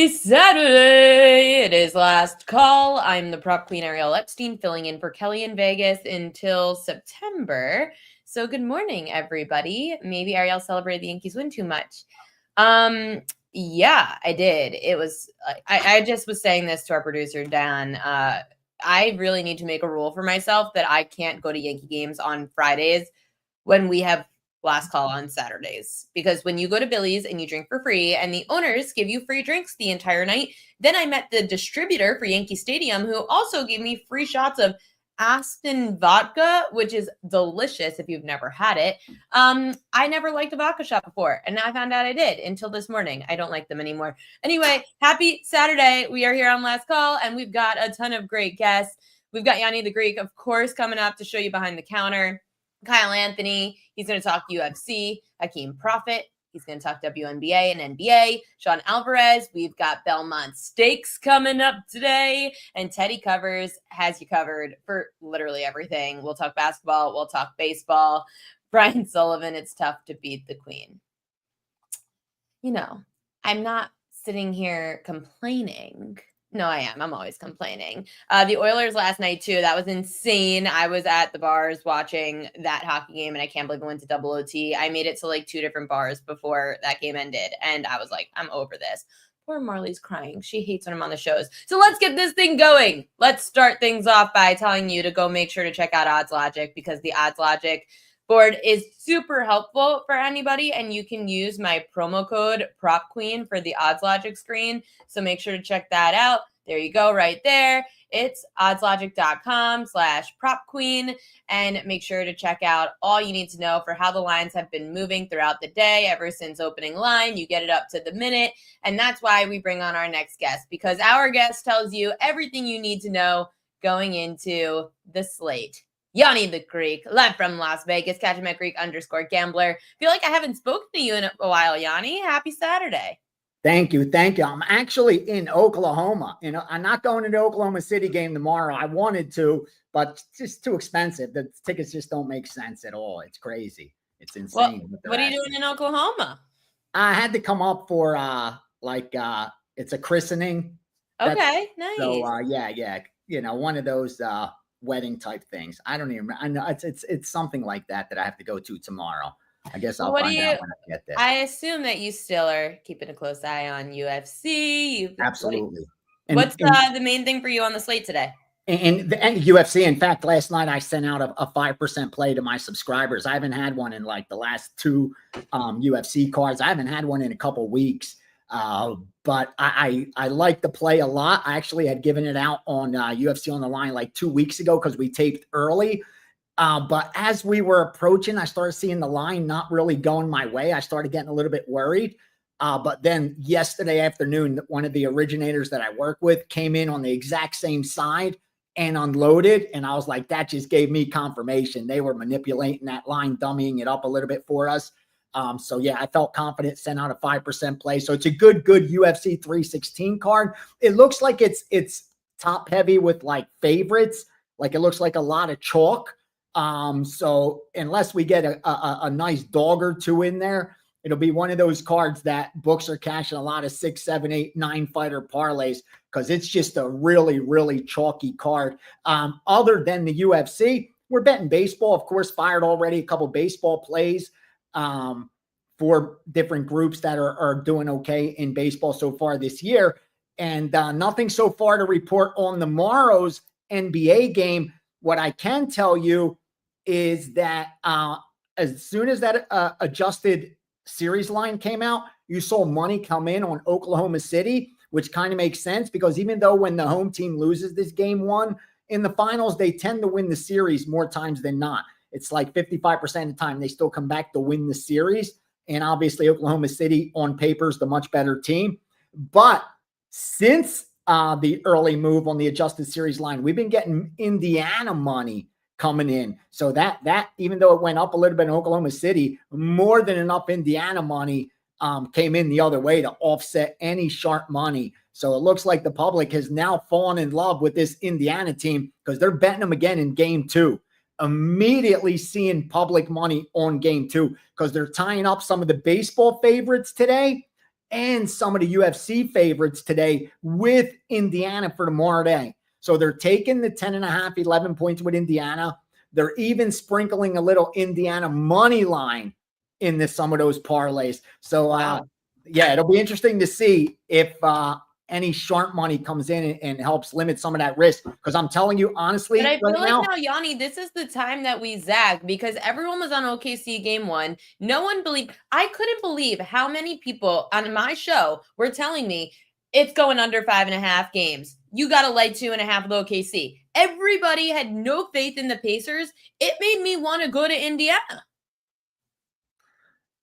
Saturday. It is last call. I'm the prop queen Ariel Epstein, filling in for Kelly in Vegas until September. So good morning, everybody. Maybe Ariel celebrated the Yankees win too much. Yeah, I did. It was I just was saying this to our producer Dan. I really need to make a rule for myself that I can't go to Yankee games on Fridays when we have last call on Saturdays, because when you go to Billy's and you drink for free and the owners give you free drinks the entire night, then I met the distributor for Yankee Stadium who also gave me free shots of Aspen vodka, which is delicious if you've never had it. I never liked a vodka shop before, and now I found out I did until this morning. I don't like them anymore. Anyway, happy Saturday. We are here on Last Call, and we've got a ton of great guests. We've got Yanni the Greek, of course, coming up to show you behind the counter. Kyle Anthony, he's going to talk UFC. Hakeem Profit, he's going to talk WNBA and NBA. Sean Alvarez, we've got Belmont Steaks coming up today. And Teddy Covers has you covered for literally everything. We'll talk basketball. We'll talk baseball. Brian Sullivan, it's tough to beat the queen. You know, I'm not sitting here complaining. No, I am. I'm always complaining. The Oilers last night, too. That was insane. I was at the bars watching that hockey game, and I can't believe it went to double OT. I made it to like 2 different bars before that game ended, and I was like, I'm over this. Poor Marley's crying. She hates when I'm on the shows. So let's get this thing going. Let's start things off by telling you to go make sure to check out Odds Logic, because the Odds Logic board is super helpful for anybody, and you can use my promo code PropQueen for the Odds Logic screen. So make sure to check that out. There you go, right there. It's oddslogic.com/PropQueen, and make sure to check out all you need to know for how the lines have been moving throughout the day ever since opening line. You get it up to the minute, and that's why we bring on our next guest, because our guest tells you everything you need to know going into the slate. Yanni the Greek, live from Las Vegas. Catch him at Greek_gambler. Feel like I haven't spoken to you in a while, Yanni. Happy Saturday. Thank you. Thank you. I'm actually in Oklahoma. You know, I'm not going to the Oklahoma City game tomorrow. I wanted to, but it's just too expensive. The tickets just don't make sense at all. It's crazy. It's insane. Well, what are you doing in Oklahoma? I had to come up for it's a christening. Okay, nice. So yeah. You know, one of those wedding type things. I don't even. I know it's something like that I have to go to tomorrow. I guess I'll find out when I get there. I assume that you still are keeping a close eye on UFC. Absolutely. What's the main thing for you on the slate today? And UFC. In fact, last night I sent out a 5% play to my subscribers. I haven't had one in like the last 2 UFC cards. I haven't had one in a couple weeks. But I like the play a lot. I actually had given it out on UFC on the Line like 2 weeks ago because we taped early. But as we were approaching, I started seeing the line not really going my way. I started getting a little bit worried. But then yesterday afternoon, one of the originators that I work with came in on the exact same side and unloaded. And I was like, that just gave me confirmation. They were manipulating that line, dummying it up a little bit for us. So yeah, I felt confident, sent out a 5% play. So it's a good UFC 316 card. It looks like it's top heavy with like favorites. Like it looks like a lot of chalk. So unless we get a nice dog or 2 in there, it'll be one of those cards that books are cashing a lot of 6, 7, 8, 9 fighter parlays, because it's just a really, really chalky card. Other than the UFC, we're betting baseball. Of course, fired already a couple baseball plays for different groups that are doing okay in baseball so far this year. And nothing so far to report on tomorrow's NBA game. What I can tell you is that as soon as that adjusted series line came out, you saw money come in on Oklahoma City, which kind of makes sense, because even though when the home team loses this game 1 in the finals, they tend to win the series more times than not. It's like 55% of the time they still come back to win the series. And obviously Oklahoma City on paper is the much better team. But since the early move on the adjusted series line, we've been getting Indiana money coming in. So that even though it went up a little bit in Oklahoma City, more than enough Indiana money came in the other way to offset any sharp money. So it looks like the public has now fallen in love with this Indiana team, because they're betting them again in game 2. Immediately seeing public money on game 2, because they're tying up some of the baseball favorites today. and some of the UFC favorites today with Indiana for tomorrow day. So they're taking the 10.5, 11 points with Indiana. They're even sprinkling a little Indiana money line in some of those parlays. So, yeah, it'll be interesting to see if any sharp money comes in and helps limit some of that risk. Because I'm telling you, honestly, but I feel like now, Yanni, this is the time that we zagged because everyone was on OKC game 1. No one believed. I couldn't believe how many people on my show were telling me it's going under 5.5 games. You got to lay 2.5 with OKC. Everybody had no faith in the Pacers. It made me want to go to Indiana.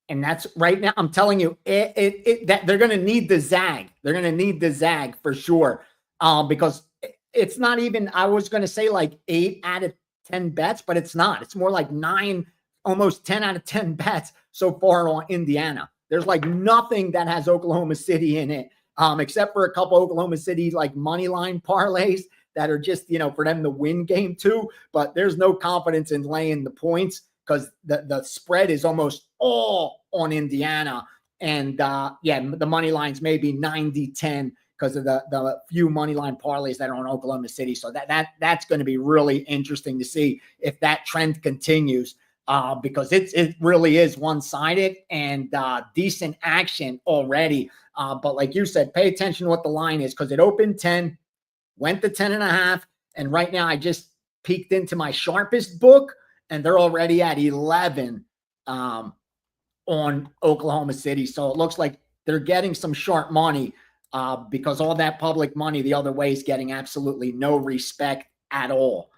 And that's right now. I'm telling you, that they're going to need the zag. They're going to need the zag for sure, because it's not even. I was going to say like 8 out of 10 bets, but it's not. It's more like 9, almost 10 out of 10 bets so far on Indiana. There's like nothing that has Oklahoma City in it, except for a couple Oklahoma City like money line parlays that are just for them to win game 2. But there's no confidence in laying the points, because the spread is almost all on Indiana. And yeah, the money lines may be 90-10 because of the few money line parlays that are on Oklahoma City. So that's going to be really interesting to see if that trend continues, because it really is one-sided and decent action already. But like you said, pay attention to what the line is, because it opened 10, went to 10.5, and right now I just peeked into my sharpest book, and they're already at 11 on Oklahoma City. So it looks like they're getting some sharp money, because all that public money the other way is getting absolutely no respect at all.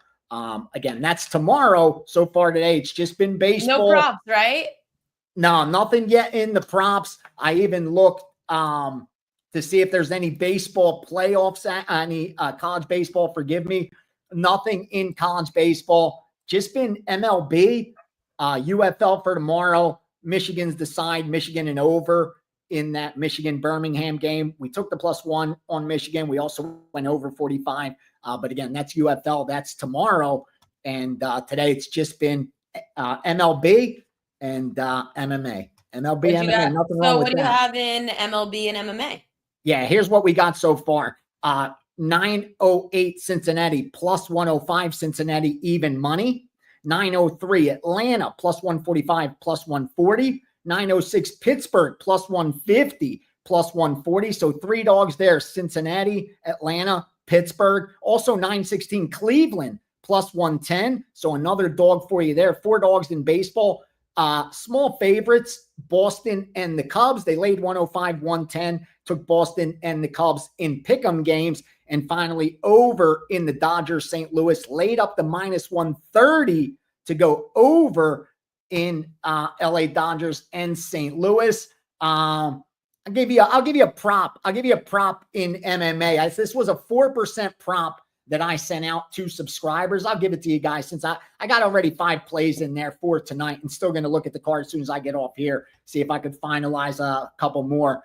Again, that's tomorrow. So far today, it's just been baseball. No props, right? No, nothing yet in the props. I even looked to see if there's any baseball playoffs, any college baseball, forgive me. Nothing in college baseball. Just been MLB, UFL for tomorrow. Michigan's decide, Michigan and over in that Michigan-Birmingham game. We took the +1 on Michigan. We also went over 45. But again, that's UFL. That's tomorrow. And today it's just been MLB and MMA. MLB, MMA, nothing wrong with that. So what do you have in MLB and MMA? Yeah, here's what we got so far. 908 Cincinnati, +105 Cincinnati, even money. 903 Atlanta, +145, +140. 906 Pittsburgh, +150, +140. So 3 dogs there: Cincinnati, Atlanta, Pittsburgh. Also 916 Cleveland, +110. So another dog for you there. 4 dogs in baseball. Small favorites: Boston and the Cubs. They laid 105, 110. Took Boston and the Cubs in pick'em games. And finally, over in the Dodgers, St. Louis, laid up the -130 to go over in LA Dodgers and St. Louis. I'll give you a prop. I'll give you a prop in MMA. This was a 4% prop that I sent out to subscribers. I'll give it to you guys, since I got already 5 plays in there for tonight, and still going to look at the card as soon as I get off here, see if I could finalize a couple more.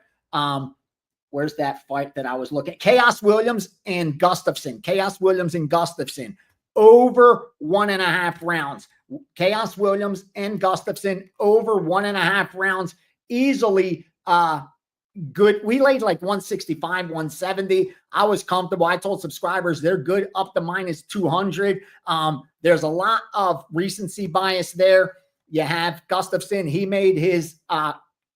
Where's that fight that I was looking at? Chaos Williams and Gustafson. Chaos Williams and Gustafson over 1.5 rounds. Chaos Williams and Gustafson over 1.5 rounds. Easily good. We laid like 165, 170. I was comfortable. I told subscribers they're good up to -200. There's a lot of recency bias there. You have Gustafson. He made his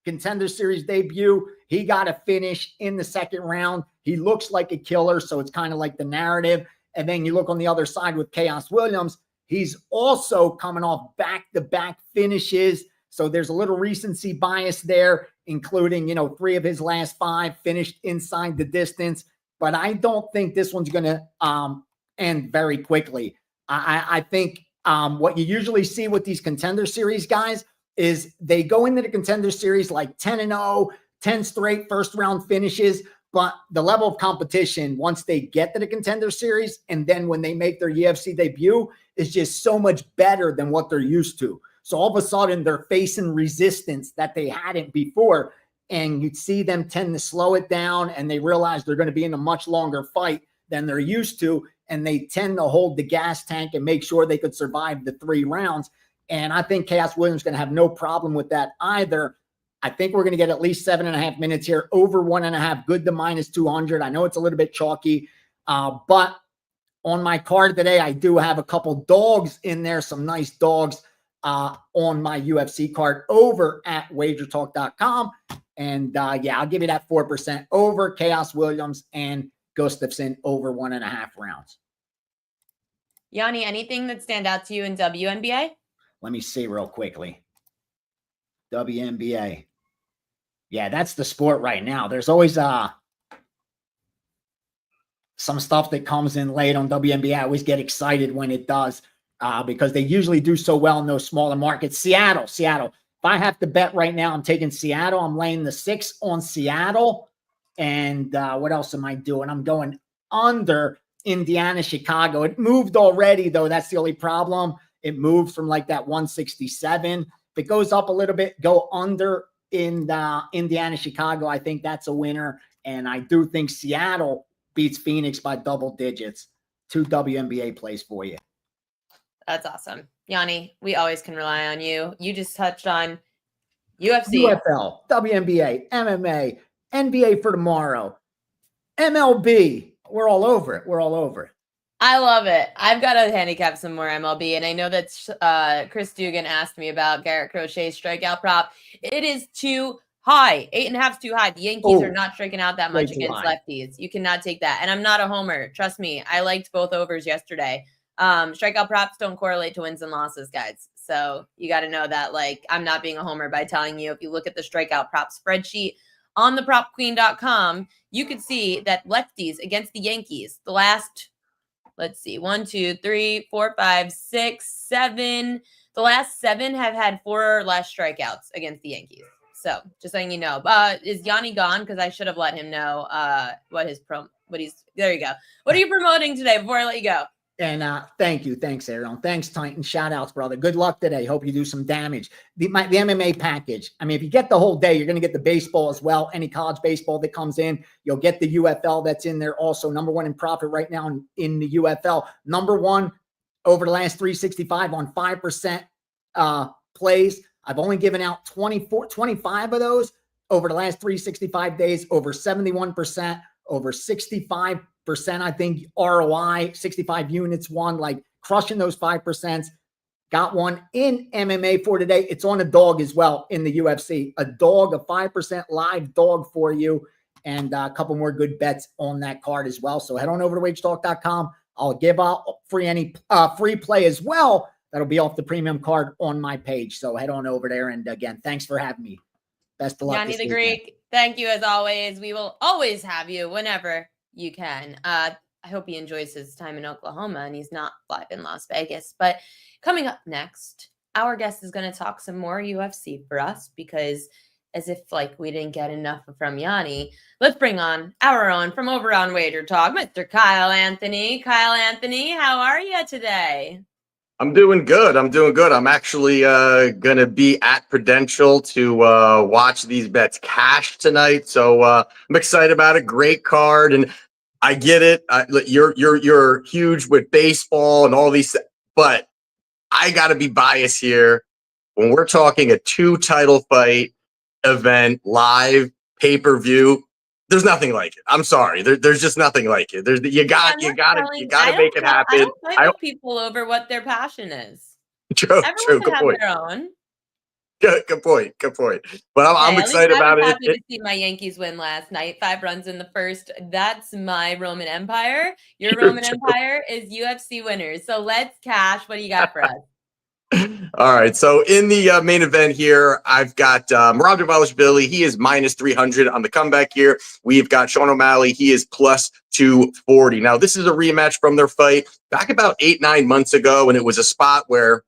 Contender Series debut. He got a finish in the 2nd round. He looks like a killer, so it's kind of like the narrative. And then you look on the other side with Chaos Williams. He's also coming off back-to-back finishes. So there's a little recency bias there, including, 3 of his last 5 finished inside the distance. But I don't think this one's going to end very quickly. I think what you usually see with these Contender Series guys is they go into the Contender Series like 10-0, 10 straight first-round finishes. But the level of competition, once they get to the Contender Series and then when they make their UFC debut, is just so much better than what they're used to. So all of a sudden, they're facing resistance that they hadn't before. And you'd see them tend to slow it down, and they realize they're going to be in a much longer fight than they're used to. And they tend to hold the gas tank and make sure they could survive the 3 rounds. And I think Chaos Williams is going to have no problem with that either. I think we're going to get at least 7.5 minutes here. Over 1.5, good to -200. I know it's a little bit chalky, but on my card today, I do have a couple dogs in there, some nice dogs on my UFC card over at WagerTalk.com. And yeah, I'll give you that 4% over Chaos Williams and Gustafsson over 1.5 rounds. Yanni, anything that stand out to you in WNBA? Let me see real quickly. WNBA. Yeah, that's the sport right now. There's always some stuff that comes in late on WNBA. I always get excited when it does because they usually do so well in those smaller markets. Seattle. If I have to bet right now, I'm taking Seattle. I'm laying the 6 on Seattle. And what else am I doing? I'm going under Indiana, Chicago. It moved already, though. That's the only problem. It moved from like that 167. If it goes up a little bit, go under in Indiana, Chicago. I think that's a winner. And I do think Seattle beats Phoenix by double digits. 2 WNBA plays for you. That's awesome. Yanni, we always can rely on you. You just touched on UFC. UFL, WNBA, MMA, NBA for tomorrow, MLB. We're all over it. We're all over it. I love it. I've got to handicap some more MLB, and I know that Chris Dugan asked me about Garrett Crochet's strikeout prop. It is too high. 8.5 is too high. The Yankees are not striking out that much against lefties. You cannot take that. And I'm not a homer. Trust me. I liked both overs yesterday. Strikeout props don't correlate to wins and losses, guys. So you got to know that, like, I'm not being a homer by telling you, if you look at the strikeout prop spreadsheet on thepropqueen.com, you could see that lefties against the Yankees, the last, let's see, 1, 2, 3, 4, 5, 6, 7. The last 7 have had 4 or less strikeouts against the Yankees. So just letting you know. Is Yanni gone? Because I should have let him know there you go. What are you promoting today before I let you go? And thank you. Thanks, Ariel. Thanks, Titan. Shout outs, brother. Good luck today. Hope you do some damage. The MMA package. I mean, if you get the whole day, you're going to get the baseball as well. Any college baseball that comes in, you'll get the UFL that's in there also. Number 1 in profit right now in the UFL. Number 1 over the last 365 on 5% plays. I've only given out 25 of those over the last 365 days, over 71%, over 65%, I think, ROI, 65 units won, like crushing those 5%. Got one in MMA for today. It's on a dog as well in the UFC. A dog, a 5% live dog for you, and a couple more good bets on that card as well. So head on over to WagerTalk.com. I'll give out free play as well. That'll be off the premium card on my page. So head on over there. And again, thanks for having me. Best of luck. Yanni the Greek, thank you as always. We will always have you whenever you can. I hope he enjoys his time in Oklahoma and he's not live in Las Vegas. But coming up next, our guest is going to talk some more UFC for us, because as if like we didn't get enough from Yanni, let's bring on our own from over on Wager Talk, Mr. Kyle Anthony. Kyle Anthony, how are you today? I'm doing good. I'm actually going to be at Prudential to watch these bets cash tonight. So I'm excited about it. Great card. And I get it. You're huge with baseball and all these, but I got to be biased here. When we're talking a 2-title fight event, live pay-per-view, there's nothing like it. I'm sorry. There's just nothing like it. You got to make it happen. I don't fight people over what their passion is. True. Everyone can Good have point. their own. Good point. But I'm excited about it. I was happy to see my Yankees win last night. 5 runs in the first. That's my Roman Empire. Your Roman Empire is UFC winners. So let's cash. What do you got for us? All right. So in the main event here, I've got Merab Dvalishvili. He is -300 on the comeback here. We've got Sean O'Malley. He is +240. Now, this is a rematch from their fight back about 8-9 months ago, and it was a spot where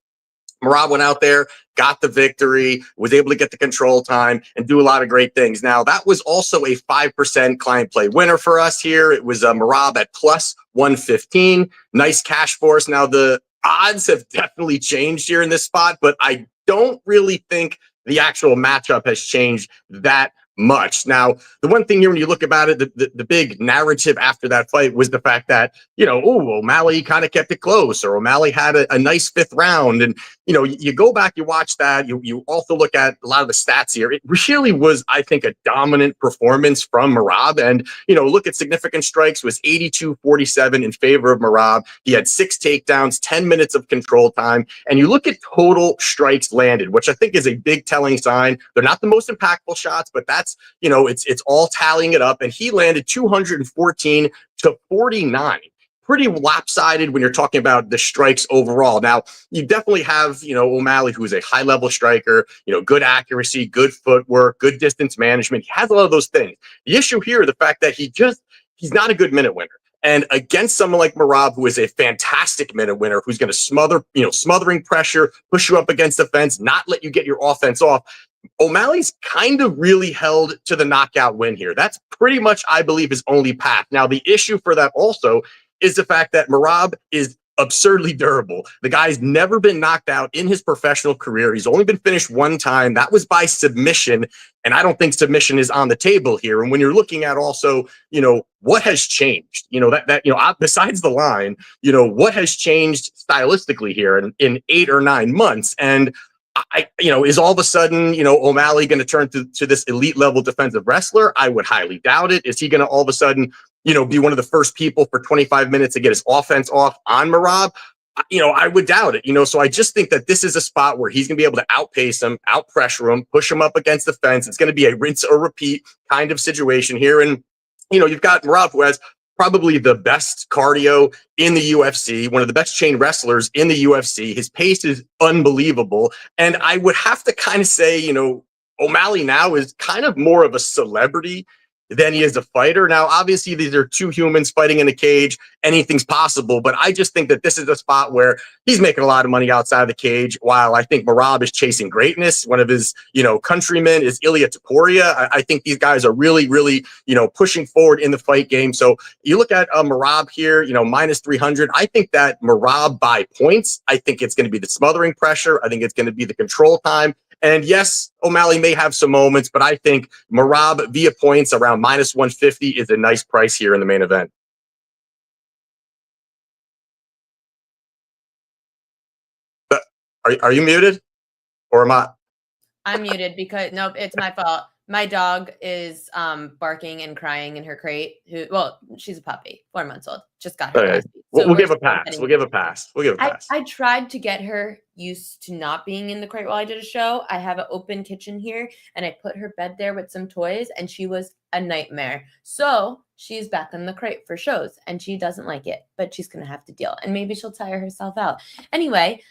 Merab went out there, got the victory, was able to get the control time, and do a lot of great things. Now, that was also a 5% client play winner for us here. It was Merab at +115. Nice cash for us. Now, the odds have definitely changed here in this spot, but I don't really think the actual matchup has changed that much. Now, the one thing here when you look about it, the big narrative after that fight was the fact that, O'Malley kind of kept it close, or O'Malley had a nice 5th round. And, you go back, you watch that, you also look at a lot of the stats here. It really was, I think, a dominant performance from Merab. And, look at significant strikes was 82-47 in favor of Merab. He had 6 takedowns, 10 minutes of control time. And you look at total strikes landed, which I think is a big telling sign. They're not the most impactful shots, but that's, it's all tallying it up. And he landed 214 to 49. Pretty lopsided when you're talking about the strikes overall. Now, you definitely have, O'Malley, who's a high-level striker, good accuracy, good footwork, good distance management. He has a lot of those things. The issue here is the fact that he's not a good minute winner. And against someone like Merab, who is a fantastic minute winner, who's going to smothering pressure, push you up against the fence, not let you get your offense off, O'Malley's kind of really held to the knockout win here. That's pretty much, I believe, his only path. Now, the issue for that also is the fact that Merab is absurdly durable. The guy's never been knocked out in his professional career. He's only been finished one time. That was by submission. And I don't think submission is on the table here. And when you're looking at also, what has changed, besides the line, what has changed stylistically here in 8 or 9 months? And is all of a sudden, O'Malley going to turn to this elite level defensive wrestler? I would highly doubt it. Is he going to all of a sudden, be one of the first people for 25 minutes to get his offense off on Merab? I would doubt it, so I just think that this is a spot where he's going to be able to outpace him, outpressure him, push him up against the fence. It's going to be a rinse or repeat kind of situation here. And, you've got Merab, who has probably the best cardio in the UFC, one of the best chain wrestlers in the UFC. His pace is unbelievable. And I would have to kind of say, O'Malley now is kind of more of a celebrity than he is a fighter. Now, obviously, these are 2 humans fighting in a cage. Anything's possible. But I just think that this is a spot where he's making a lot of money outside the cage, while I think Merab is chasing greatness. One of his, countrymen is Ilia Topuria. I think these guys are really, really, pushing forward in the fight game. So you look at Merab here, minus 300. I think that Merab by points, I think it's going to be the smothering pressure. I think it's going to be the control time. And yes, O'Malley may have some moments, but I think Merab via points around minus 150 is a nice price here in the main event. Are you muted? Or am I? I'm muted because nope, it's my fault. My dog is barking and crying in her crate. She's a puppy, 4 months old. Just got her. Okay. We'll give a pass. We'll give a pass. I tried to get her used to not being in the crate while I did a show. I have an open kitchen here, and I put her bed there with some toys, and she was a nightmare. So she's back in the crate for shows, and she doesn't like it, but she's going to have to deal, and maybe she'll tire herself out. Anyway,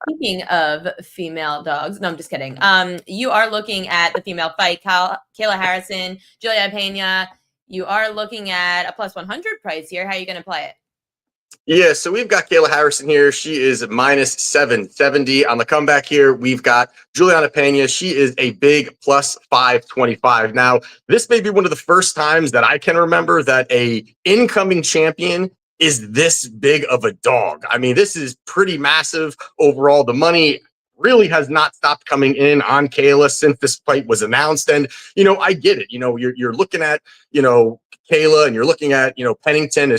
speaking of female dogs, no, I'm just kidding. You are looking at the female fight, Kayla Harrison, Julia Pena. You are looking at a plus 100 price here. How are you going to play it? Yeah, so we've got Kayla Harrison here. She is minus 770 on the comeback here. We've got Juliana Pena. She is a big plus 525. Now, this may be one of the first times that I can remember that a incoming champion is this big of a dog. I mean, this is pretty massive overall. The money really has not stopped coming in on Kayla since this fight was announced. And, I get it. You're looking at, Kayla, and you're looking at, Pennington,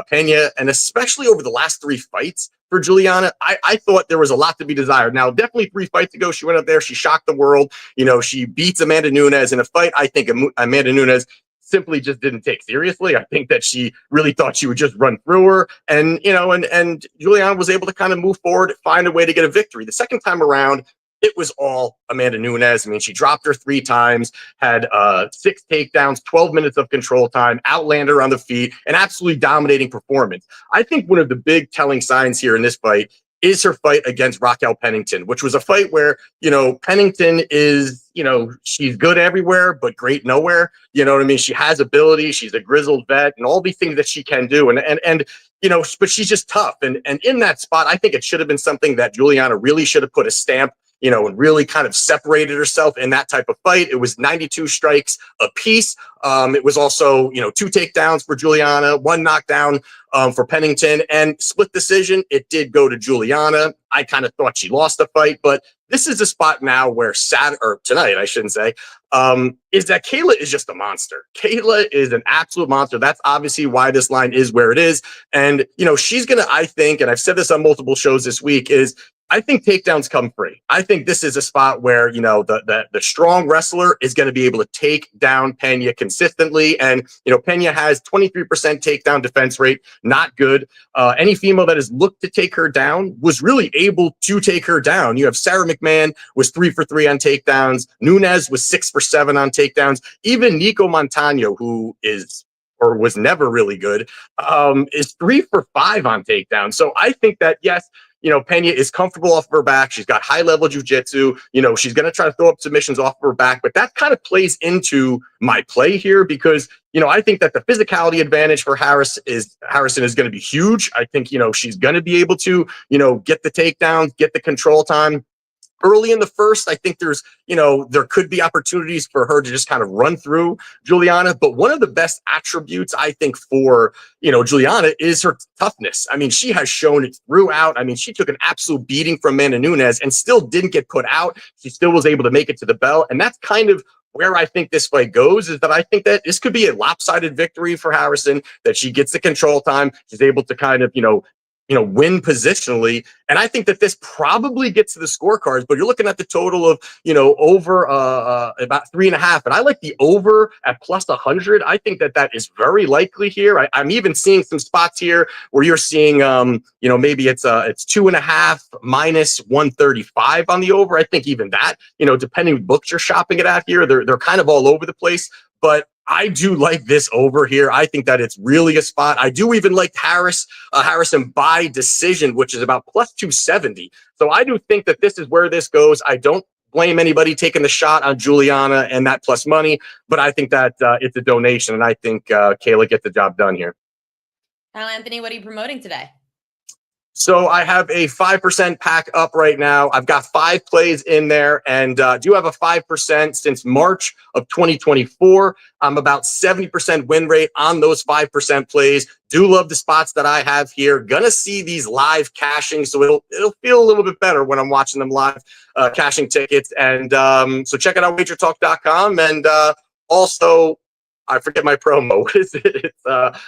Pena, and especially over the last 3 fights for Juliana, I thought there was a lot to be desired. Now, definitely 3 fights ago, she went up there, she shocked the world. She beats Amanda Nunes in a fight. I think Amanda Nunes simply just didn't take seriously. I think that she really thought she would just run through her. And, and Juliana was able to kind of move forward, find a way to get a victory. The second time around, it was all Amanda Nunes. I mean, she dropped her 3 times, had 6 takedowns, 12 minutes of control time, outlanded her on the feet, an absolutely dominating performance. I think one of the big telling signs here in this fight is her fight against Raquel Pennington, which was a fight where, Pennington is, she's good everywhere, but great nowhere. You know what I mean? She has ability. She's a grizzled vet and all these things that she can do. And but she's just tough. And in that spot, I think it should have been something that Juliana really should have put a stamp and really kind of separated herself in that type of fight. It was 92 strikes apiece. It was also, 2 takedowns for Juliana, 1 knockdown for Pennington, and split decision. It did go to Juliana. I kind of thought she lost the fight, but this is a spot now where tonight, I shouldn't say, is that Kayla is just a monster. Kayla is an absolute monster. That's obviously why this line is where it is. And, she's going to, I think, and I've said this on multiple shows this week, is I think takedowns come free. I think this is a spot where, the strong wrestler is going to be able to take down Pena consistently. And, Pena has 23% takedown defense rate, not good. Any female that has looked to take her down was really able to take her down. You have Sarah McMahon was 3 for 3 on takedowns. Nunes was 6 for 7 on takedowns. Even Nico Montano, who was never really good, is 3 for 5 on takedowns. So I think that, yes, Pena is comfortable off of her back. She's got high level jujitsu. She's going to try to throw up submissions off of her back, but that kind of plays into my play here because, I think that the physicality advantage for Harrison is going to be huge. I think, she's going to be able to, get the takedowns, get the control time. Early in the first, I think there's, there could be opportunities for her to just kind of run through Juliana. But one of the best attributes, I think, for, Juliana is her toughness. I mean, she has shown it throughout. I mean, she took an absolute beating from Amanda Nunes and still didn't get put out. She still was able to make it to the bell. And that's kind of where I think this fight goes, is that I think that this could be a lopsided victory for Harrison, that she gets the control time. She's able to kind of, win positionally. And I think that this probably gets to the scorecards, but you're looking at the total of, over about 3.5. And I like the over at plus 100. I think that is very likely here. I'm even seeing some spots here where you're seeing, maybe it's 2.5 minus 135 on the over. I think even that, depending what books you're shopping it at here, they're kind of all over the place, but I do like this over here. I think that it's really a spot. I do even like Harrison by decision, which is about plus 270. So I do think that this is where this goes. I don't blame anybody taking the shot on Juliana and that plus money, but I think that it's a donation, and I think Kayla gets the job done here. Now, Anthony, what are you promoting today? So I have a 5% pack up right now. I've got 5 plays in there, and do have a 5% since March of 2024. I'm about 70% win rate on those 5% plays. Do love the spots that I have here. Gonna see these live cashing, so it'll feel a little bit better when I'm watching them live cashing tickets. And so check it out, WagerTalk.com, and also I forget my promo. What is it? It's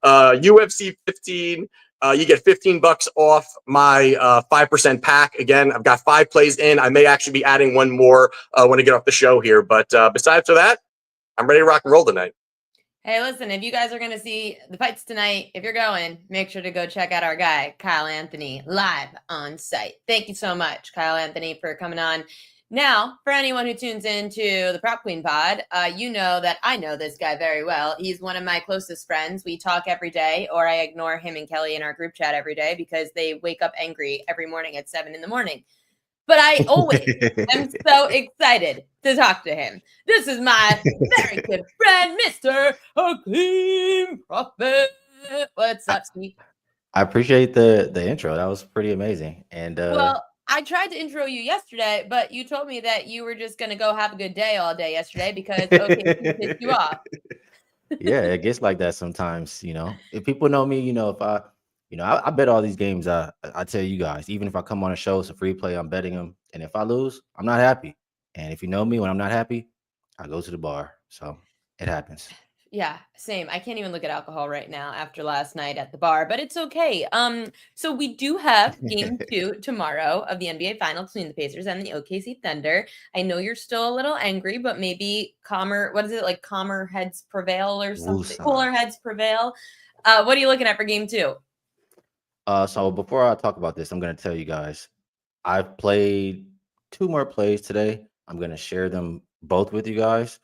UFC 15. You get $15 off my 5% pack. Again, I've got 5 plays in. I may actually be adding one more when I get off the show here. But besides for that, I'm ready to rock and roll tonight. Hey, listen, if you guys are going to see the fights tonight, if you're going, make sure to go check out our guy, Kyle Anthony, live on site. Thank you so much, Kyle Anthony, for coming on. Now, for anyone who tunes into the Prop Queen pod, you know that I know this guy very well. He's one of my closest friends. We talk every day, or I ignore him and Kelly in our group chat every day because they wake up angry every morning at 7 a.m. But I always am so excited to talk to him. This is my very good friend, Mr. Hakeem Profit. What's up, Skee? I appreciate the intro. That was pretty amazing. And well, I tried to intro you yesterday, but you told me that you were just going to go have a good day all day yesterday because pissed you off. Yeah, it gets like that sometimes, If people know me, if I bet all these games. I tell you guys, even if I come on a show, it's a free play, I'm betting them. And if I lose, I'm not happy. And if you know me, when I'm not happy, I go to the bar. So it happens. Yeah, same. I can't even look at alcohol right now after last night at the bar, but it's okay. So we do have game 2 tomorrow of the NBA Finals between the Pacers and the OKC Thunder. I know you're still a little angry, but maybe calmer heads prevail or something. Cooler heads prevail. What are you looking at for game 2? So before I talk about this, I'm going to tell you guys, I've played 2 more plays today. I'm going to share them both with you guys.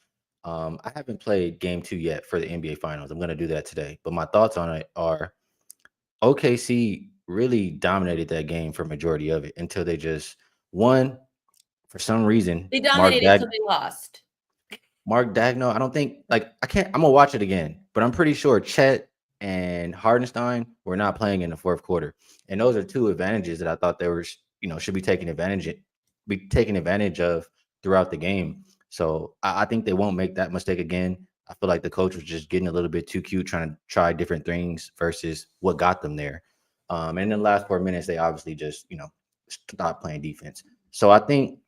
I haven't played game 2 yet for the NBA Finals. I'm going to do that today. But my thoughts on it are OKC really dominated that game for majority of it until they just won. For some reason, they dominated until they lost. Mark Daigneault, I don't think, I'm going to watch it again. But I'm pretty sure Chet and Hardenstein were not playing in the 4th quarter. And those are 2 advantages that I thought they were, should be taking advantage be taken advantage of throughout the game. So I think they won't make that mistake again. I feel like the coach was just getting a little bit too cute, trying to try different things versus what got them there. And in the last 4 minutes, they obviously just, stopped playing defense. So I think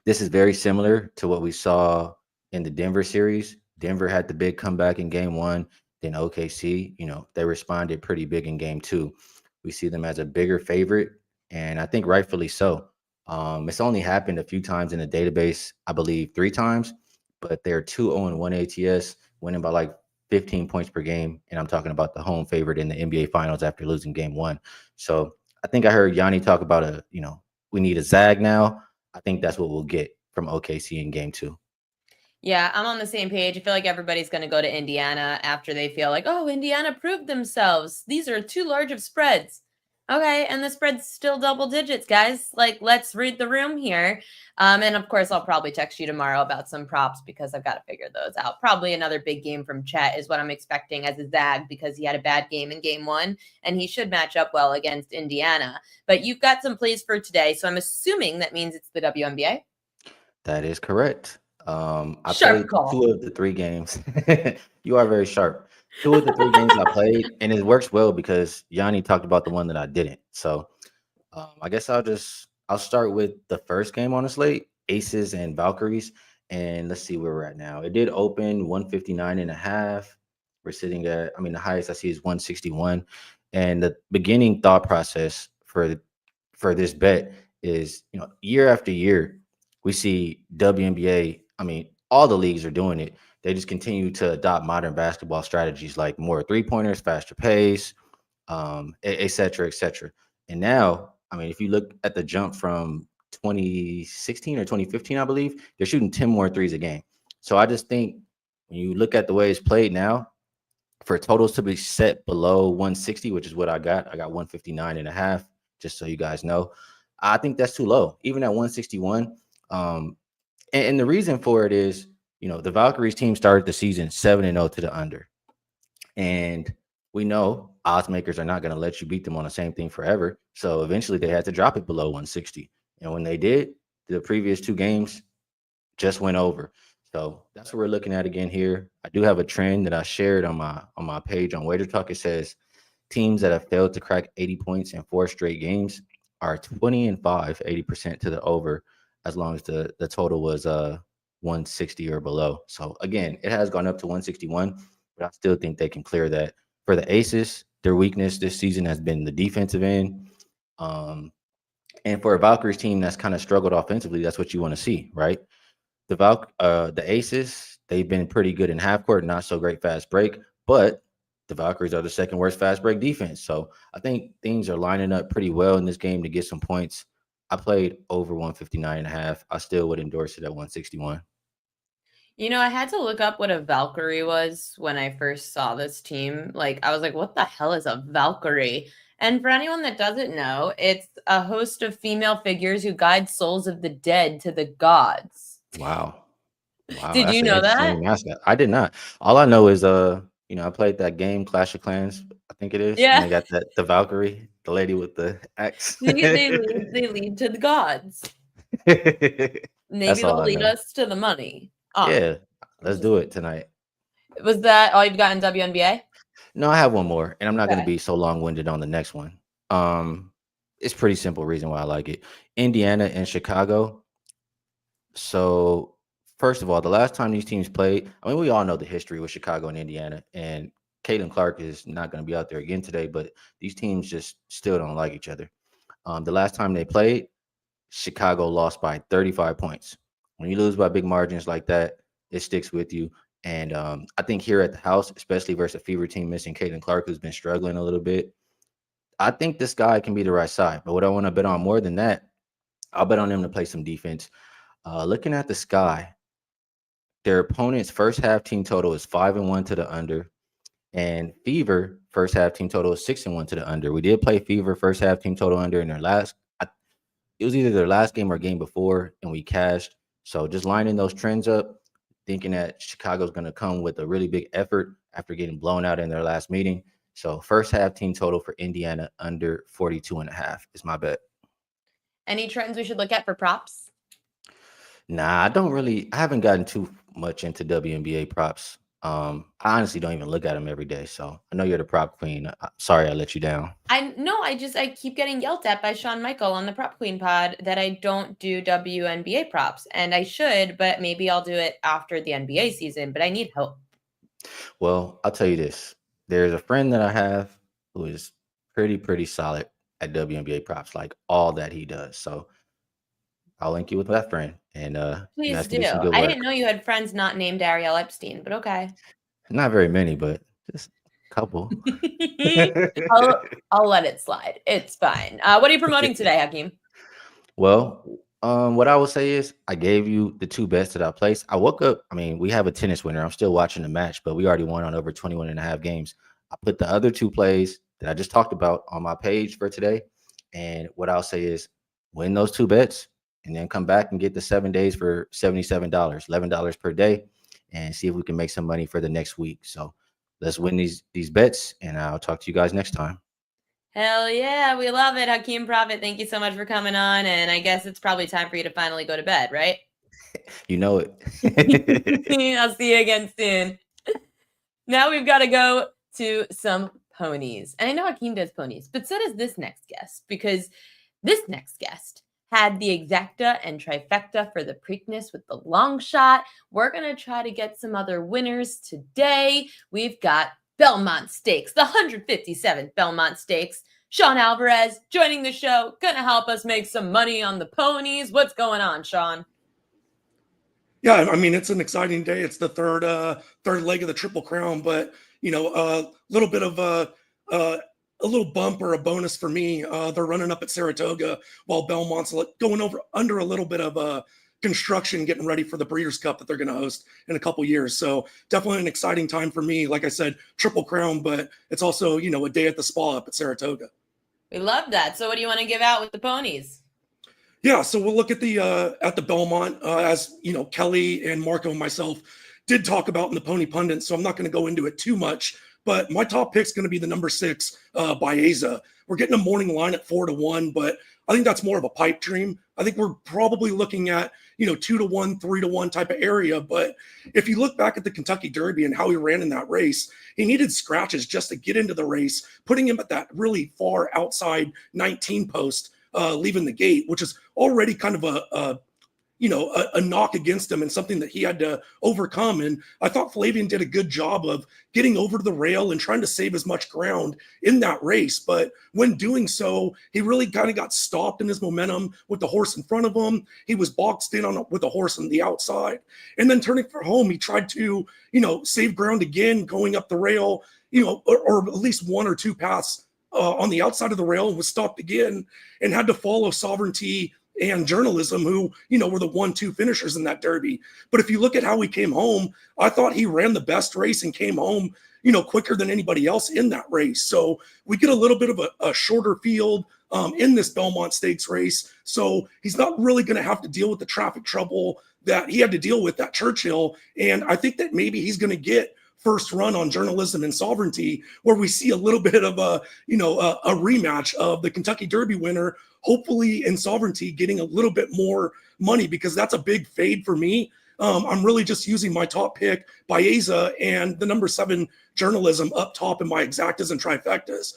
this is very similar to what we saw in the Denver series. Denver had the big comeback in game 1. Then OKC, they responded pretty big in game 2. We see them as a bigger favorite, and I think rightfully so. It's only happened a few times in the database, I believe 3 times, but they're 2-0-1 ATS, winning by like 15 points per game. And I'm talking about the home favorite in the NBA Finals after losing game 1. So I think I heard Yanni talk about we need a zag now. I think that's what we'll get from OKC in game 2. Yeah, I'm on the same page. I feel like everybody's going to go to Indiana after they feel like, oh, Indiana proved themselves. These are too large of spreads. Okay, and the spread's still double digits, guys. Like, let's read the room here. And of course, I'll probably text you tomorrow about some props because I've got to figure those out. Probably another big game from Chet is what I'm expecting as a zag because he had a bad game in game 1, and he should match up well against Indiana. But you've got some plays for today, so I'm assuming that means it's the WNBA. That is correct. I Sharp played call. 2 of the 3 games. You are very sharp. 2 of the 3 games I played, and it works well because Yanni talked about the one that I didn't. So I guess I'll start with the first game on the slate, Aces and Valkyries, and let's see where we're at now. It did open 159.5. We're sitting at, the highest I see is 161, and the beginning thought process for this bet is, year after year we see WNBA. All the leagues are doing it. They just continue to adopt modern basketball strategies like more 3-pointers, faster pace, et cetera, et cetera. And now, if you look at the jump from 2016 or 2015, I believe, they're shooting 10 more threes a game. So I just think when you look at the way it's played now, for totals to be set below 160, which is what I got 159.5, just so you guys know, I think that's too low, even at 161. And the reason for it is, the Valkyries team started the season 7-0 to the under. And we know odds makers are not going to let you beat them on the same thing forever. So eventually they had to drop it below 160. And when they did, the previous 2 games just went over. So that's what we're looking at again here. I do have a trend that I shared on my page on WagerTalk. It says teams that have failed to crack 80 points in 4 straight games are 20-5, 80% to the over, as long as the total was 160 or below. So again, it has gone up to 161, but I still think they can clear that. For the Aces, their weakness this season has been the defensive end. And for a Valkyries team that's kind of struggled offensively, that's what you want to see, right? The Aces, they've been pretty good in half court, not so great fast break, but the Valkyries are the second worst fast break defense. So I think things are lining up pretty well in this game to get some points. I played over 159.5. I still would endorse it at 161. I had to look up what a Valkyrie was when I first saw this team. Like, I was like, what the hell is a Valkyrie? And for anyone that doesn't know, it's a host of female figures who guide souls of the dead to the gods. Wow. Did you know that? Mascot. I did not. All I know is I played that game Clash of Clans, I think it is. Yeah. And they got the Valkyrie, the lady with the axe. they lead to the gods. Maybe they'll lead us to the money. Yeah, let's do it tonight. Was that all you've got in WNBA? No, I have one more, and I'm not going to be so long-winded on the next one. It's pretty simple reason why I like it. Indiana and Chicago. So first of all, the last time these teams played, we all know the history with Chicago and Indiana, and Caitlin Clark is not going to be out there again today, but these teams just still don't like each other. The last time they played, Chicago lost by 35 points. When you lose by big margins like that, it sticks with you. And I think here at the house, especially versus a Fever team missing Caitlin Clark, who's been struggling a little bit, I think this guy can be the right side. But what I want to bet on more than that, I'll bet on them to play some defense. Looking at the Sky, their opponent's first half team total is 5-1 to the under. And Fever first half team total is 6-1 to the under. We did play Fever first half team total under in their last. It was either their last game or game before, and we cashed. So just lining those trends up, thinking that Chicago's going to come with a really big effort after getting blown out in their last meeting. So first half team total for Indiana under 42.5 is my bet. Any trends we should look at for props? Nah, I haven't gotten too much into WNBA props. I honestly don't even look at them every day. So I know you're the prop queen. Sorry I let you down. I keep getting yelled at by Shawn Michael on the Prop Queen pod that I don't do WNBA props, and I should, but maybe I'll do it after the NBA season, but I need help. Well, I'll tell you this. There's a friend that I have who is pretty solid at WNBA props, like all that he does. So I'll link you with that friend, and you Please guys can do. do some good I work. didn't know you had friends not named Ariel Epstein, but okay. Not very many, but just a couple. I'll let it slide. It's fine. What are you promoting today, Hakeem? Well, what I would say is I gave you the 2 bets that I placed. I woke up. I mean, we have a tennis winner. I'm still watching the match, but we already won on over 21.5 games. I put the other 2 plays that I just talked about on my page for today. And what I'll say is win those 2 bets and then come back and get the 7 days for $77, $11 per day, and see if we can make some money for the next week. So let's win these bets, and I'll talk to you guys next time. Hell yeah, we love it. Hakeem Profit, thank you so much for coming on. And I guess it's probably time for you to finally go to bed, right? You know it. I'll see you again soon. Now we've got to go to some ponies. And I know Hakeem does ponies, but so does this next guest, because this next guest had the exacta and trifecta for the Preakness with the long shot. We're going to try to get some other winners today. We've got Belmont Stakes, the 157th Belmont Stakes. Sean Alvarez joining the show, gonna help us make some money on the ponies. What's going on, Sean? Yeah, I mean, it's an exciting day. It's the third leg of the Triple Crown, but a little bit of a little bump or a bonus for me. They're running up at Saratoga while Belmont's going under a little bit of construction, getting ready for the Breeders' Cup that they're going to host in a couple years. So definitely an exciting time for me. Like I said, Triple Crown, but it's also, a day at the spa up at Saratoga. We love that. So what do you want to give out with the ponies? Yeah, so we'll look at the Belmont, as Kelly and Marco and myself did talk about in the Pony Pundit, so I'm not going to go into it too much. But my top pick's going to be the number 6, Baeza. We're getting a morning line at 4-1, but I think that's more of a pipe dream. I think we're probably looking at 2-1, 3-1 type of area. But if you look back at the Kentucky Derby and how he ran in that race, he needed scratches just to get into the race, putting him at that really far outside 19 post, leaving the gate, which is already kind of a knock against him and something that he had to overcome. And I thought Flavian did a good job of getting over to the rail and trying to save as much ground in that race. But when doing so, he really kind of got stopped in his momentum with the horse in front of him. He was boxed in with the horse on the outside. And then turning for home, he tried to, save ground again, going up the rail, or at least 1 or 2 paths on the outside of the rail, and was stopped again and had to follow Sovereignty and Journalism, who, were the 1-2 finishers in that Derby. But if you look at how he came home, I thought he ran the best race and came home, quicker than anybody else in that race. So we get a little bit of a shorter field in this Belmont Stakes race. So he's not really going to have to deal with the traffic trouble that he had to deal with at Churchill. And I think that maybe he's going to get first run on Journalism and Sovereignty, where we see a little bit of a rematch of the Kentucky Derby winner, hopefully in Sovereignty getting a little bit more money, because that's a big fade for me. I'm really just using my top pick, Baeza, and the number 7 Journalism up top in my exactas and trifectas.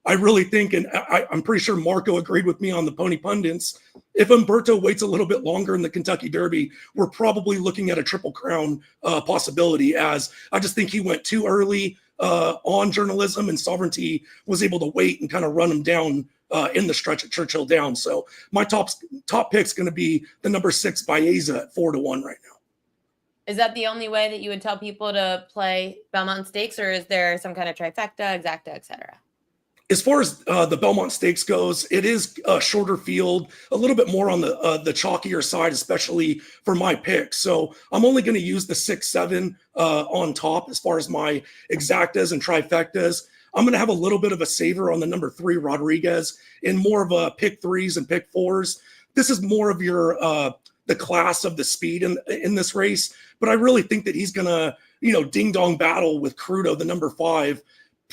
I really think, and I'm pretty sure Marco agreed with me on the Pony Pundits, if Umberto waits a little bit longer in the Kentucky Derby, we're probably looking at a Triple Crown possibility, as I just think he went too early on Journalism, and Sovereignty was able to wait and kind of run him down in the stretch at Churchill down. So my top pick's going to be the number 6 Baeza at 4-1 right now. Is that the only way that you would tell people to play Belmont Stakes, or is there some kind of trifecta, exacta, etc.? As far as the Belmont Stakes goes, it is a shorter field, a little bit more on the chalkier side, especially for my pick. So I'm only going to use the 6-7 on top as far as my exactas and trifectas. I'm going to have a little bit of a saver on the number 3 Rodriguez, and more of a pick 3s and pick 4s. This is more of your the class of the speed in this race, but I really think that he's going to ding dong battle with Crudo, the number 5.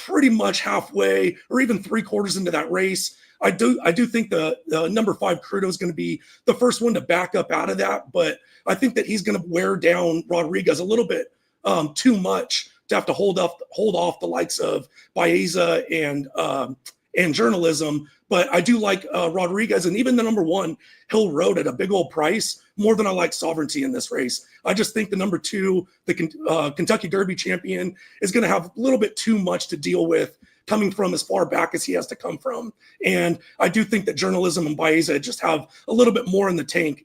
pretty much halfway or even 3/4 into that race. I do think the number 5 Crudo is going to be the first one to back up out of that, but I think that he's going to wear down Rodriguez a little bit too much to have to hold off the likes of Baeza and Journalism. But I do like Rodriguez, and even the number 1 Hill Road at a big old price more than I like Sovereignty in this race. I just think the number 2, the Kentucky Derby champion, is going to have a little bit too much to deal with coming from as far back as he has to come from. And I do think that Journalism and Baeza just have a little bit more in the tank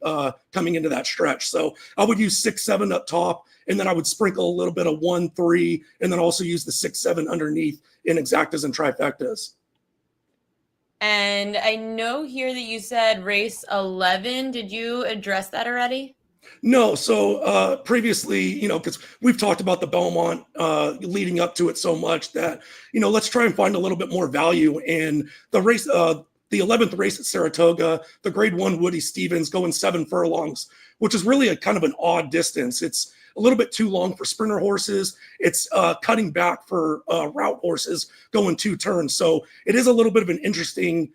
coming into that stretch. So I would use 6, 7 up top, and then I would sprinkle a little bit of 1, 3, and then also use the 6, 7 underneath in exactas and trifectas. And I know here that you said race 11. Did you address that already? No. So previously, because we've talked about the Belmont leading up to it so much that, let's try and find a little bit more value in the race. The 11th race at Saratoga, the grade 1 Woody Stevens going 7 furlongs, which is really a kind of an odd distance. It's a little bit too long for sprinter horses. It's cutting back for route horses going 2 turns. So it is a little bit of an interesting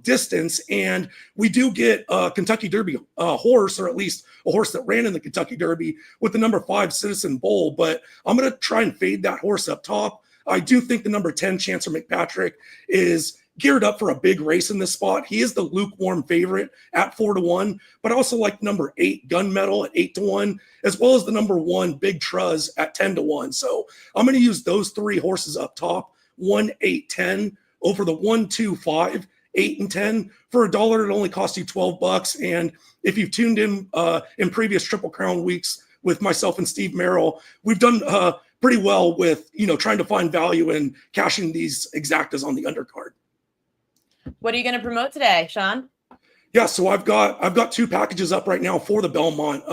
distance. And we do get a Kentucky Derby horse, or at least a horse that ran in the Kentucky Derby with the number 5 Citizen Bull. But I'm going to try and fade that horse up top. I do think the number 10 Chancer McPatrick is geared up for a big race in this spot. He is the lukewarm favorite at 4-1, but I also like number 8 Gunmetal at 8-1, as well as the number 1 Big Truz at 10-1. So I'm going to use those 3 horses up top, 1, 8, 10 over the 1, 2, 5, 8, and 10 for $1. It only costs you $12. And if you've tuned in previous Triple Crown weeks with myself and Steve Merrill, we've done pretty well with trying to find value in cashing these exactas on the undercard. What are you going to promote today, Sean? Yeah, so I've got 2 packages up right now for the Belmont,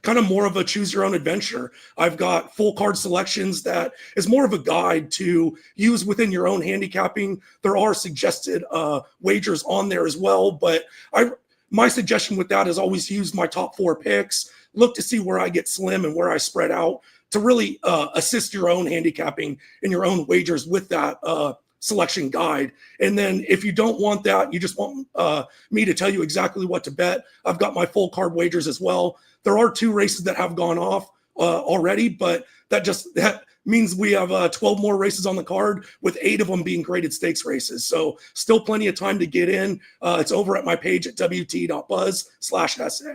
kind of more of a choose your own adventure. I've got full card selections that is more of a guide to use within your own handicapping. There are suggested wagers on there as well, but my suggestion with that is always use my top 4 picks, look to see where I get slim and where I spread out to really assist your own handicapping and your own wagers with that selection guide. And then if you don't want that, you just want me to tell you exactly what to bet, I've got my full card wagers as well. There are 2 races that have gone off already, but that means we have 12 more races on the card, with 8 of them being graded stakes races. So still plenty of time to get in. It's over at my page at wt.buzz/SA.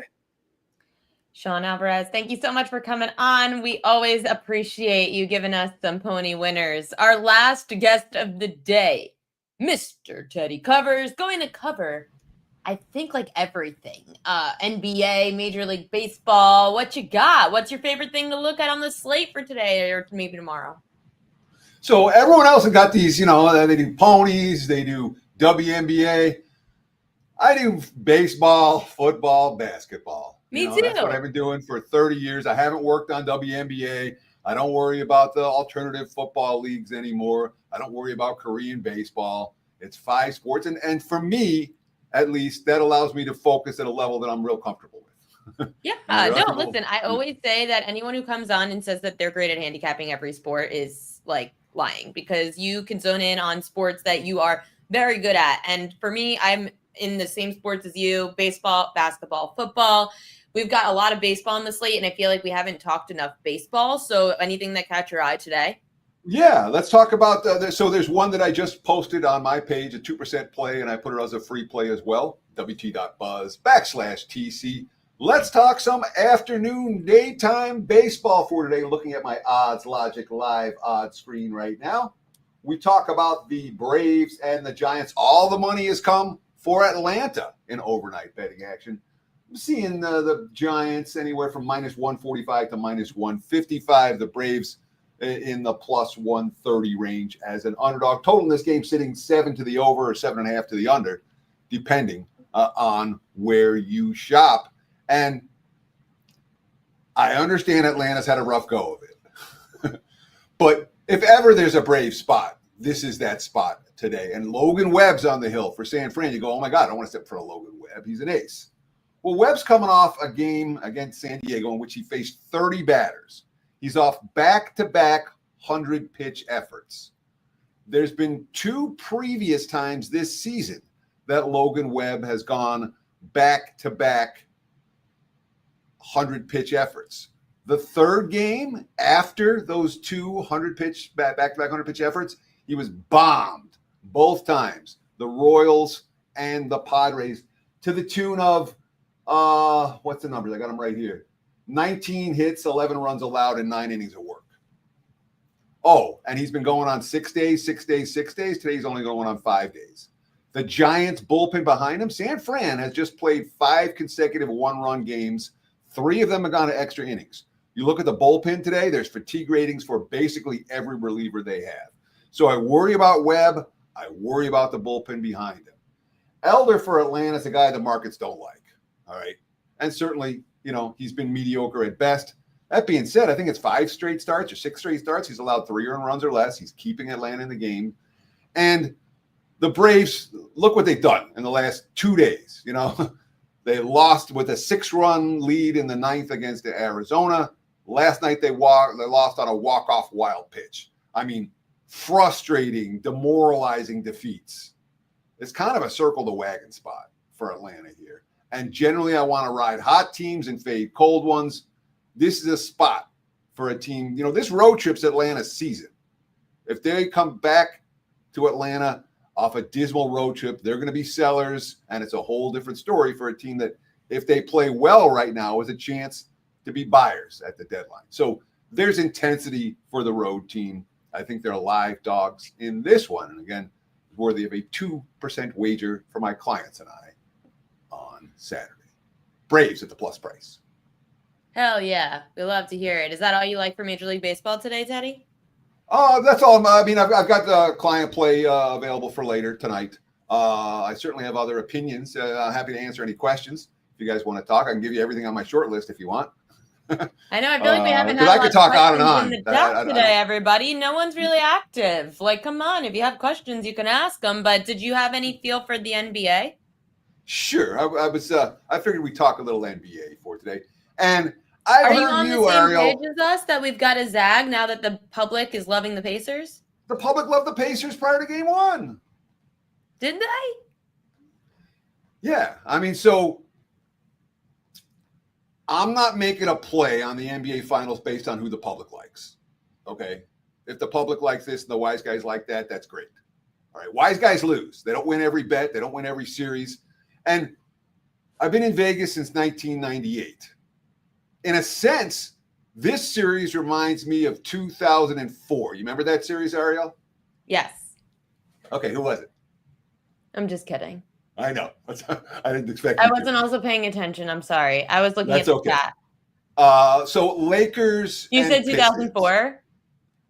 Sean Alvarez, thank you so much for coming on. We always appreciate you giving us some pony winners. Our last guest of the day, Mr. Teddy Covers, going to cover, I think, like everything. NBA, Major League Baseball. What you got? What's your favorite thing to look at on the slate for today or maybe tomorrow? So everyone else has got these, they do ponies, they do WNBA. I do baseball, football, basketball. Me too. That's what I've been doing for 30 years. I haven't worked on WNBA. I don't worry about the alternative football leagues anymore. I don't worry about Korean baseball. It's 5 sports. And for me, at least, that allows me to focus at a level that I'm real comfortable with. Yeah. No, listen, I always say that anyone who comes on and says that they're great at handicapping every sport is like lying, because you can zone in on sports that you are very good at. And for me, I'm in the same sports as you: baseball, basketball, football. We've got a lot of baseball on the slate, and I feel like we haven't talked enough baseball. So anything that caught your eye today? Yeah, let's talk about so there's one that I just posted on my page, a 2% play, and I put it as a free play as well, wt.buzz/TC. Let's talk some afternoon, daytime baseball for today. Looking at my Odds Logic live odds screen right now. We talk about the Braves and the Giants. All the money has come for Atlanta in overnight betting action. I'm seeing the Giants anywhere from -145 to -155. The Braves in the +130 range as an underdog. Total in this game sitting 7 to the over or 7.5 to the under, depending on where you shop. And I understand Atlanta's had a rough go of it. But if ever there's a Brave spot, this is that spot today. And Logan Webb's on the hill for San Fran. You go, oh my God, I don't want to step in front of Logan Webb. He's an ace. Well, Webb's coming off a game against San Diego in which he faced 30 batters. He's off back-to-back 100-pitch efforts. there's been 2 previous times this season that Logan Webb has gone back-to-back 100-pitch efforts. The third game after those 2 100-pitch back-to-back 100-pitch efforts, he was bombed both times. The Royals and the Padres, to the tune of what's the numbers? I got them right here. 19 hits, 11 runs allowed, and 9 innings of work. Oh, and he's been going on 6 days, 6 days, 6 days. Today he's only going on 5 days. The Giants bullpen behind him, San Fran has just played 5 consecutive 1-run games. 3 of them have gone to extra innings. You look at the bullpen today, there's fatigue ratings for basically every reliever they have. So I worry about Webb. I worry about the bullpen behind him. Elder for Atlanta is a guy the markets don't like. All right. And certainly, he's been mediocre at best. That being said, I think it's 5 straight starts or 6 straight starts. He's allowed 3 earned runs or less. He's keeping Atlanta in the game. And the Braves, look what they've done in the last 2 days. They lost with a 6-run lead in the 9th against Arizona. Last night they lost on a walk-off wild pitch. I mean, frustrating, demoralizing defeats. It's kind of a circle the wagon spot for Atlanta here. And generally I want to ride hot teams and fade cold ones. This is a spot for a team. This road trip's Atlanta's season. If they come back to Atlanta off a dismal road trip, they're going to be sellers, and it's a whole different story for a team that, if they play well right now, is a chance to be buyers at the deadline. So there's intensity for the road team. I think they're live dogs in this one. And again, worthy of a 2% wager for my clients and I on Saturday. Braves at the plus price. Hell yeah. We love to hear it. Is that all you like for Major League Baseball today, Teddy? That's all. I mean, I've got the client play available for later tonight. I certainly have other opinions. I'm happy to answer any questions. If you guys want to talk, I can give you everything on my short list if you want. I know. I feel like we haven't had I a lot could of talk on and questions in on. the chat today, everybody. No one's really active. Like, come on. If you have questions, you can ask them. But did you have any feel for the NBA? Sure. I figured we'd talk a little NBA for today. And I Are heard you on the same Ariel, page as us that we've got a zag now that the public is loving the Pacers? the public loved the Pacers prior to game 1. Did they? Yeah. I mean, so I'm not making a play on the NBA Finals based on who the public likes. Okay. If the public likes this and the wise guys like that, that's great. All right. Wise guys lose. They don't win every bet. They don't win every series. And I've been in Vegas since 1998. In a sense, this series reminds me of 2004. You remember that series, Ariel? Yes. Okay. Who was it? I'm just kidding. I know. I didn't expect. I wasn't also paying attention. I'm sorry. I was looking at the chat. So Lakers. You said 2004?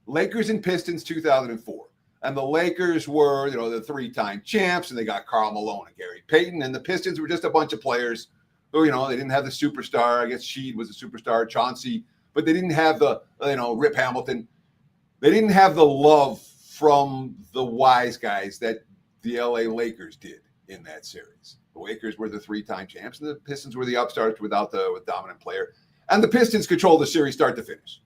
Lakers and Pistons 2004. And the Lakers were, the 3-time champs, and they got Karl Malone and Gary Payton. And the Pistons were just a bunch of players who, they didn't have the superstar. I guess Sheed was a superstar, Chauncey, but they didn't have the, Rip Hamilton. They didn't have the love from the wise guys that the LA Lakers did in that series. The Lakers were the 3-time champs, and the Pistons were the upstarts with dominant player. And the Pistons controlled the series start to finish.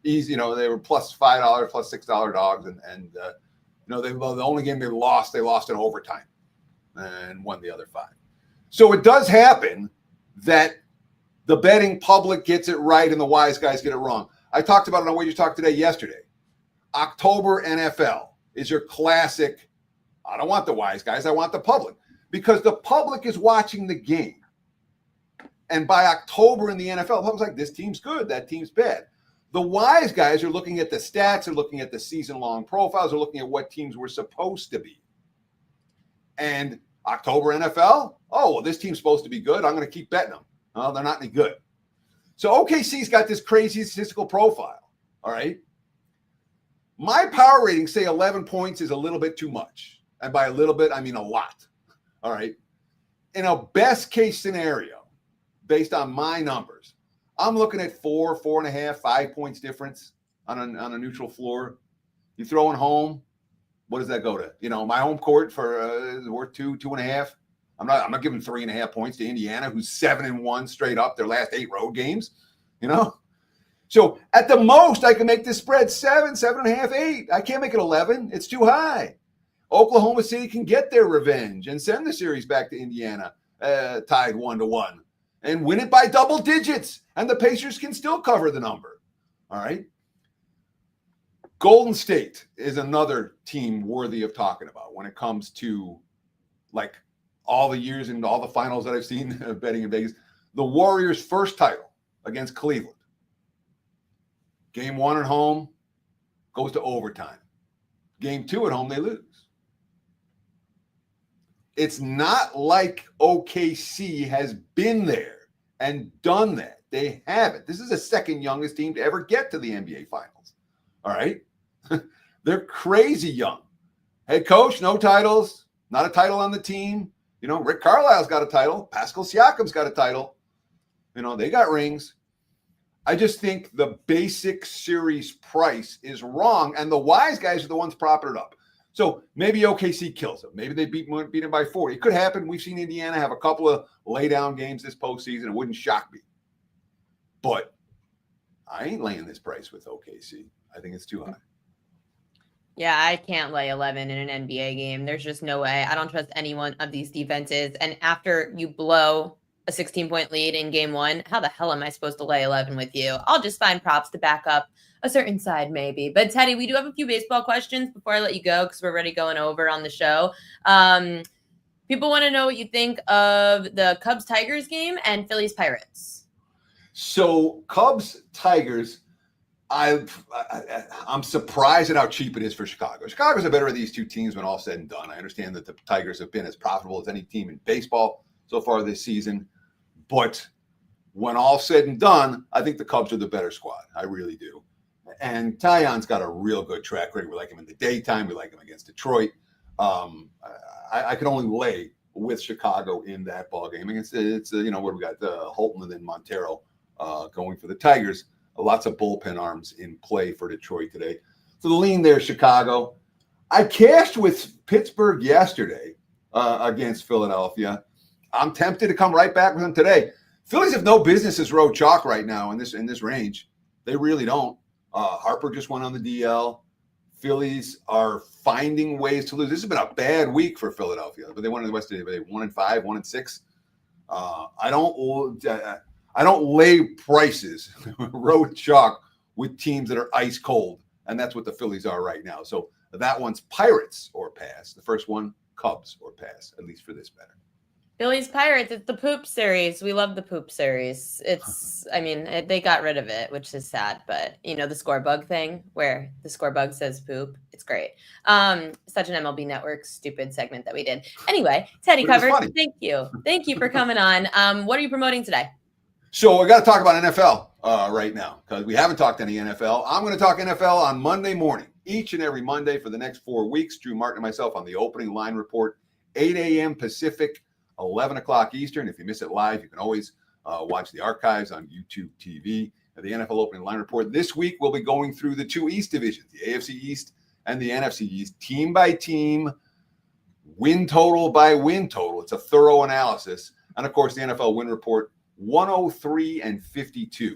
Easy, they were plus $5, plus $6 dogs, and the only game they lost in overtime and won the other 5. So it does happen that the betting public gets it right and the wise guys get it wrong. I talked about it on WagerTalk today yesterday. October NFL is your classic. I don't want the wise guys. I want the public, because the public is watching the game. And by October in the NFL, the public's like, this team's good, that team's bad. The wise guys are looking at the stats, they're looking at the season-long profiles, they're looking at what teams were supposed to be. And October NFL, this team's supposed to be good. I'm going to keep betting them. Oh, they're not any good. So OKC's got this crazy statistical profile, all right? My power ratings say 11 points is a little bit too much. And by a little bit, I mean a lot, all right? In a best-case scenario, based on my numbers, I'm looking at 4, 4.5, 5 points difference on a neutral floor. You throw in home, what does that go to? My home court for worth 2.5. I'm not giving 3.5 points to Indiana, who's 7-1 straight up their last 8 road games. So at the most, I can make this spread 7, 7.5, 8. I can't make it 11. It's too high. Oklahoma City can get their revenge and send the series back to Indiana, tied 1-1, and win it by double digits. And the Pacers can still cover the number. All right. Golden State is another team worthy of talking about when it comes to like all the years and all the finals that I've seen betting in Vegas. The Warriors' first title against Cleveland. Game 1 at home goes to overtime. Game 2 at home, they lose. It's not like OKC has been there and done that. They haven't. This is the second youngest team to ever get to the NBA Finals. All right? They're crazy young. Head coach, no titles, not a title on the team. You know, Rick Carlisle's got a title. Pascal Siakam's got a title. You know, they got rings. I just think the basic series price is wrong, and the wise guys are the ones propping it up. So maybe OKC kills them. Maybe they beat them by 40. It could happen. We've seen Indiana have a couple of lay-down games this postseason. It wouldn't shock me. But I ain't laying this price with OKC. I think it's too high. Yeah, I can't lay 11 in an NBA game. There's just no way. I don't trust any one of these defenses. And after you blow a 16-point lead in game 1, how the hell am I supposed to lay 11 with you? I'll just find props to back up a certain side maybe. But Teddy, we do have a few baseball questions before I let you go because we're already going over on the show. People want to know what you think of the Cubs-Tigers game and Phillies-Pirates. So Cubs-Tigers, I'm surprised at how cheap it is for Chicago. Chicago's the better of these two teams when all said and done. I understand that the Tigers have been as profitable as any team in baseball so far this season. But when all said and done, I think the Cubs are the better squad. I really do. And Taillon's got a real good track record. We like him in the daytime. We like him against Detroit. I could only lay with Chicago in that ball game. It's you know, where we got Holton and then Montero going for the Tigers. Lots of bullpen arms in play for Detroit today. So the lean there, Chicago. I cashed with Pittsburgh yesterday against Philadelphia. I'm tempted to come right back with them today. Phillies have no business as road chalk right now in this range. They really don't. Harper just went on the DL. Phillies are finding ways to lose. This has been a bad week for Philadelphia, but they won in the West today. They 1-5, 1-6. I don't lay prices road chalk with teams that are ice cold, and that's what the Phillies are right now. So that one's Pirates or pass. The first one, Cubs or pass, at least for this better. Phillies Pirates, it's the poop series. We love the poop series. I mean, they got rid of it, which is sad, but you know, the score bug thing where the score bug says poop, it's great. Such an MLB Network stupid segment that we did. Anyway, Teddy Covers, thank you. Thank you for coming on. What are you promoting today? So we got to talk about NFL right now because we haven't talked any NFL. I'm going to talk NFL on Monday morning, each and every Monday for the next 4 weeks. Drew Martin and myself on the opening line report, 8 a.m. Pacific, 11 o'clock Eastern. If you miss it live, you can always watch the archives on YouTube TV. The NFL opening line report. This week, we'll be going through the two East divisions, the AFC East and the NFC East, team by team, win total by win total. It's a thorough analysis. And, of course, the NFL win report, 103-52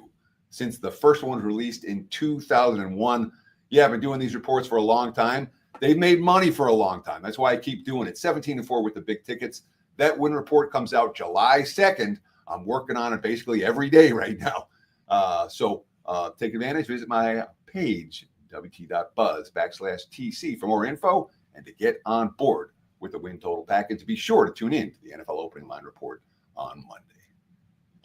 since the first one was released in 2001. Yeah, I've been doing these reports for a long time. They've made money for a long time. That's why I keep doing it. 17-4 with the big tickets. That win report comes out July 2nd. I'm working on it basically every day right now. So take advantage. Visit my page, wt.buzz/TC for more info and to get on board with the win total package. Be sure to tune in to the NFL opening line report on Monday.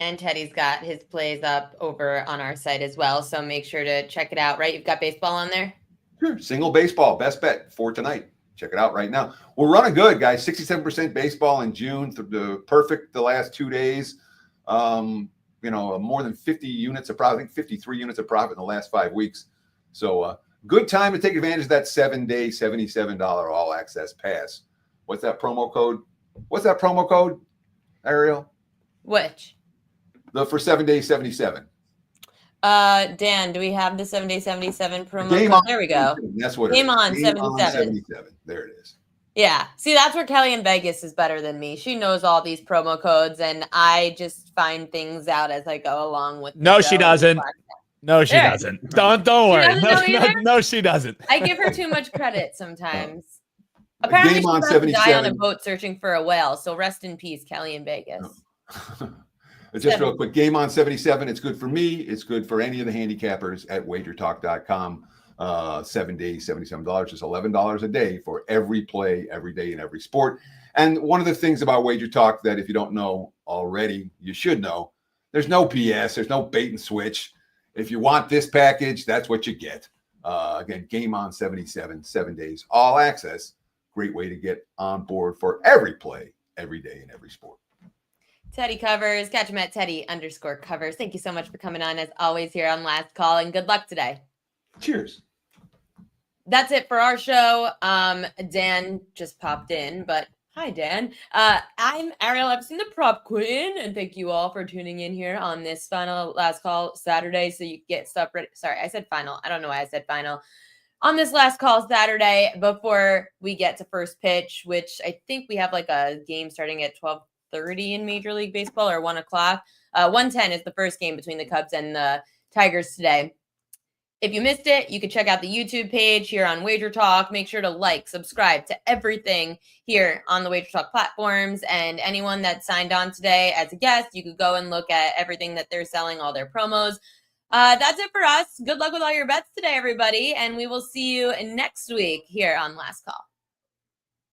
And Teddy's got his plays up over on our site as well. So make sure to check it out, right? You've got baseball on there? Sure. Single baseball, best bet for tonight. Check it out right now. We're running good, guys. 67% baseball in June. Perfect the last 2 days. You know, more than 50 units of profit. I think 53 units of profit in the last 5 weeks. So good time to take advantage of that 7-day, $77 all access pass. What's that promo code, Ariel? Which? For 7 days, 77. Dan, do we have the 7-day 77 promo code? There we go. That's what Game on 77. 77. There it is. Yeah. See, that's where Kelly in Vegas is better than me. She knows all these promo codes, and I just find things out as I go along with. No, she doesn't. No, she There. doesn't. Don't worry. doesn't know either? No, she doesn't. I give her too much credit sometimes. Apparently, Game she's on about to die on a 77. boat searching for a whale. So rest in peace, Kelly in Vegas. Just real quick, game on 77. It's good for me. It's good for any of the handicappers at wagertalk.com. 7 days, $77, just $11 a day for every play, every day in every sport. And one of the things about WagerTalk that if you don't know already, you should know, there's no BS. There's no bait and switch. If you want this package, that's what you get. Again, game on 77, 7 days, all access. Great way to get on board for every play, every day in every sport. Teddy Covers, catch him at Teddy_covers. Thank you so much for coming on as always here on Last Call, and good luck today. Cheers. That's it for our show. Dan just popped in, but hi, Dan. I'm Ariel Epstein, the prop queen, and thank you all for tuning in here on this final Last Call Saturday so you get stuff ready. Sorry, I said final. I don't know why I said final. On this Last Call Saturday, before we get to first pitch, which I think we have like a game starting at 12:30 in Major League Baseball or 1 o'clock. 1:10 is the first game between the Cubs and the Tigers today. If you missed it, you can check out the YouTube page here on Wager Talk. Make sure to like, subscribe to everything here on the Wager Talk platforms. And anyone that signed on today as a guest, you could go and look at everything that they're selling, all their promos. That's it for us. Good luck with all your bets today, everybody. And we will see you next week here on Last Call.